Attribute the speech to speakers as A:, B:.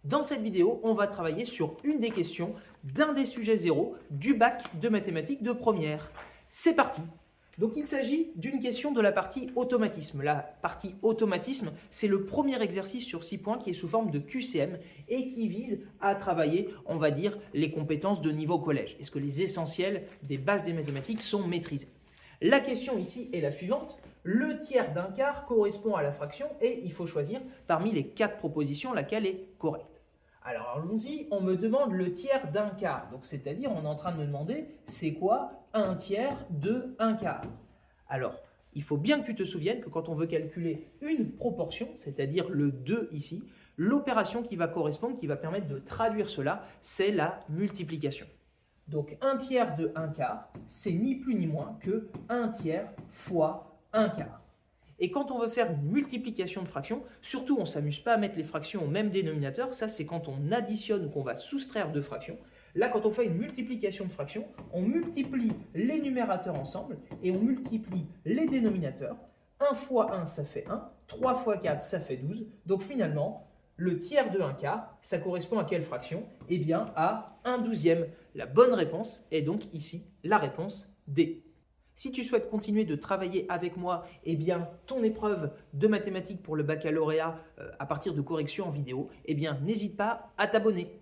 A: Dans cette vidéo, on va travailler sur une des questions d'un des sujets zéro du bac de mathématiques de première. C'est parti! Donc il s'agit d'une question de la partie automatisme. La partie automatisme, c'est le premier exercice sur 6 points qui est sous forme de QCM et qui vise à travailler, on va dire, les compétences de niveau collège. Est-ce que les essentiels des bases des mathématiques sont maîtrisés? La question ici est la suivante. Le tiers d'un quart correspond à la fraction et il faut choisir parmi les 4 propositions laquelle est correcte. Alors allons-y, on me demande le tiers d'un quart. Donc c'est-à-dire on est en train de me demander c'est quoi un tiers de un quart. Alors il faut bien que tu te souviennes que quand on veut calculer une proportion, c'est-à-dire le 2 ici, l'opération qui va correspondre, qui va permettre de traduire cela, c'est la multiplication. Donc un tiers de un quart, c'est ni plus ni moins que un tiers fois un quart. Et quand on veut faire une multiplication de fractions, surtout on ne s'amuse pas à mettre les fractions au même dénominateur, ça c'est quand on additionne ou qu'on va soustraire deux fractions. Là, quand on fait une multiplication de fractions, on multiplie les numérateurs ensemble et on multiplie les dénominateurs. 1 fois 1, ça fait 1, 3 fois 4, ça fait 12. Donc finalement, le tiers de 1 quart, ça correspond à quelle fraction? Eh bien à 1/12. La bonne réponse est donc ici la réponse D. Si tu souhaites continuer de travailler avec moi, eh bien, ton épreuve de mathématiques pour le baccalauréat à partir de corrections en vidéo, eh bien, n'hésite pas à t'abonner.